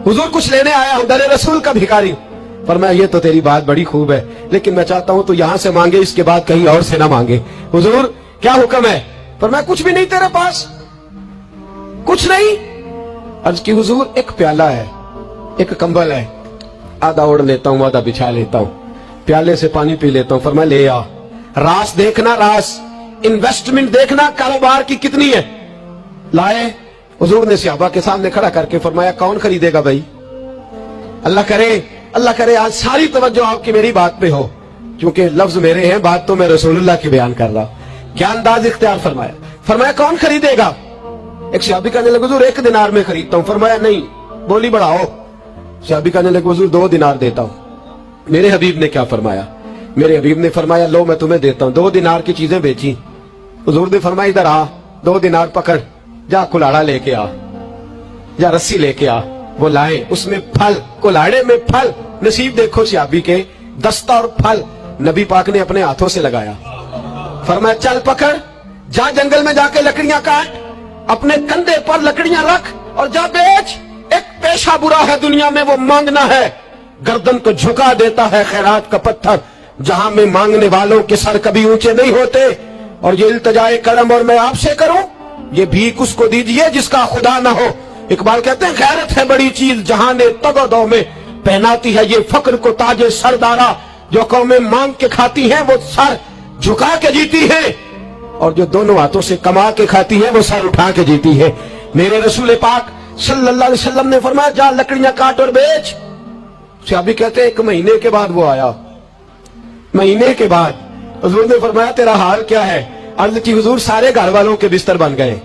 हुजूर कुछ लेने आया हूं, दर रसूल का भिखारी। फरमाया ये तो तेरी बात बड़ी खूब है, लेकिन मैं चाहता हूं तू यहां से मांगे, इसके बाद कहीं और से ना मांगे। हुजूर क्या हुक्म है? फरमाया कुछ भी नहीं तेरे पास, कुछ नहीं। अर्ज की हुजूर एक प्याला है, एक कंबल है, आधा ओढ़ लेता हूं आधा बिछा लेता हूं, प्याले से पानी पी लेता हूं। फरमाया ले आ। रास देखना, रास इन्वेस्टमेंट देखना कारोबार की कितनी है। लाए। हुजूर ने सहाबा के सामने खड़ा करके फरमाया कौन खरीदेगा भाई? अल्लाह करे आज सारी तवज्जो आपकी मेरी बात पे हो, क्योंकि लफ्ज मेरे हैं, बात तो मैं रसूलुल्लाह की बयान कर रहा हूं। क्या अंदाज इख्तियार फरमाया। फरमाया कौन खरीदेगा? एक सहाबी कहने लगे हुजूर 1 दिनार में खरीदता हूं। फरमाया नहीं, बोली बढ़ाओ। सहाबी कहने लगे हुजूर 2 दिनार देता हूं। मेरे हबीब ने क्या फरमाया? मेरे हबीब ने फरमाया लो मैं तुम्हें देता हूं। 2 दिनार की चीजें बेची। हुजूर ने फरमाया इधर आ, 2 दिनार पकड़, जा कुल्हाड़ा लेके आ, जा रस्सी लेके आ। वो लाए, उसमें फल, कुल्हाड़े में फल। नसीब देखो सहाबी के, दस्ता और फल नबी पाक ने अपने हाथों से लगाया। फरमाया चल पकड़, जा जंगल में जाके लकड़ियां काट, अपने कंधे पर लकड़ियां रख और जा बेच। एक पेशा बुरा है दुनिया में, वो मांगना है। गर्दन को झुका देता है खैरात का पत्थर, जहां में मांगने वालों के सर कभी ऊंचे नहीं होते। और ये इल्तिजाए करम और मैं आपसे करूं, ये भीख उसको दीजिए जिसका खुदा ना हो। इकबाल कहते हैं गैरत है बड़ी चीज जहां ने तगदो में पहनाती है ये फक्र को ताजे सरदारा। जो कौमें मांग के खाती हैं वो सर झुका के जीती है, और जो दोनों हाथों से कमा के खाती है वो सर उठा के जीती है। मेरे रसूल पाक सल्लल्लाहु अलैहि वसल्लम ने फरमाया जा लकड़ियां काट और बेच। सहाबी कहते हैं 1 महीने के बाद वो आया। महीने के बाद हुजूर ने फरमाया तेरा हाल क्या है? अर्ज की हुजूर सारे घर वालों के बिस्तर बन गए,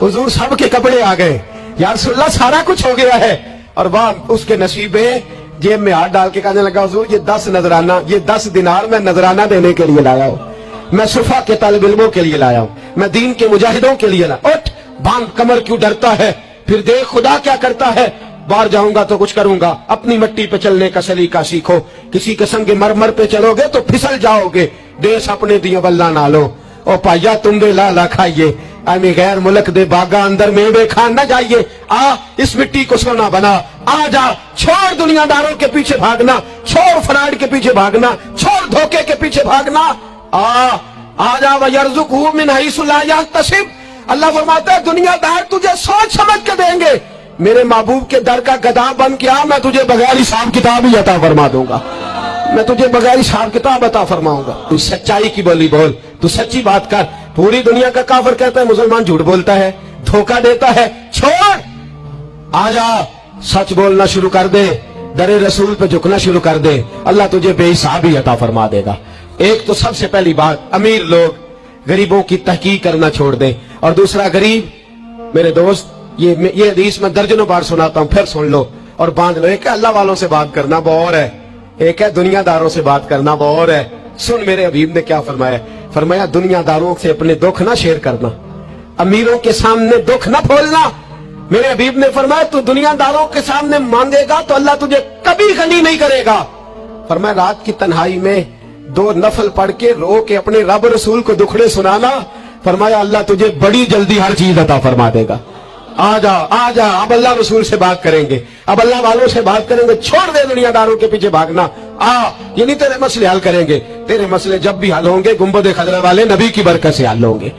हुजूर सबके कपड़े आ गए, या रसूलल्लाह सारा कुछ हो गया है। और वाह उसके नसीब है, जेब में हाथ डाल के कहने लगा हुजूर ये 10 नजराना, ये 10 दिनार मैं नजराना देने के लिए लाया हूं, मैं सुफा के तालिब इल्मों के लिए लाया हूं, मैं दीन के मुजाहिदों के लिए लाया। उठ बांध कमर, क्यों डरता है? फिर देख खुदा क्या करता है। बाहर जाऊंगा तो कुछ करूंगा, अपनी मिट्टी पे चलने का सलीका सीखो। किसी किस्म के मरमर पे चलोगे तो फिसल जाओगे। देश अपने दिए बल्ला ना लो, ओ पाया तुम दे ला खाइए, आमी गैर मुल्क दे बागा अंदर मेवे खान न जाइए। आ इस मिट्टी को सोना बना, आ जा, छोड़ दुनियादारों के पीछे भागना, छोड़ फ्रॉड के पीछे भागना, छोड़ धोखे के पीछे भागना। आ जा वयरज़ुक़हु मिन हैसु ला यहतसिब। अल्लाह फरमाता है दुनियादार तुझे सोच समझ के देंगे, मेरे महबूब के दर का गधा बन के आ, मैं तुझे बगैर हिसाब किताब ही अता फरमा दूंगा, मैं तुझे बगैर हिसाब किताब अता फरमाऊंगा। तू सच्चाई की बोली बोल, तू सच्ची बात कर। पूरी दुनिया का काफिर कहता है मुसलमान झूठ बोलता है, धोखा देता है, छोड़, आजा सच बोलना शुरू कर दे, दरे रसूल पे झुकना शुरू कर दे, अल्लाह तुझे बेहिसाब ही अता फरमा देगा। एक तो सबसे पहली बात, अमीर लोग गरीबों की तहकीक करना छोड़ दे। और दूसरा, गरीब मेरे दोस्त, ये हदीस मैं दर्जनों बार सुनाता हूं, फिर सुन लो और बांध लो। एक है अल्लाह वालों से बात करना, वो और है, एक है दुनियादारों से बात करना, वो और है। सुन मेरे हबीब ने क्या फरमाया। फरमाया दुनियादारों से अपने दुख ना शेयर करना, अमीरों के सामने दुख ना बोलना। मेरे हबीब ने फरमाया तू दुनियादारों के सामने मांगेगा तो अल्लाह तुझे कभी गनी नहीं करेगा। फरमाया रात की तन्हाई में 2 नफल पढ़ के रो के अपने रब रसूल को दुखड़े सुनाना, फरमाया अल्लाह तुझे बड़ी जल्दी हर चीज अता फरमा देगा। आजा आजा, अब अल्लाह रसूल से बात करेंगे, अब अल्लाह वालों से बात करेंगे, छोड़ दे दुनियादारों के पीछे भागना। ये नहीं तेरे मसले हल करेंगे, तेरे मसले जब भी हल होंगे गुंबद खजरा वाले नबी की बरकत से हल होंगे।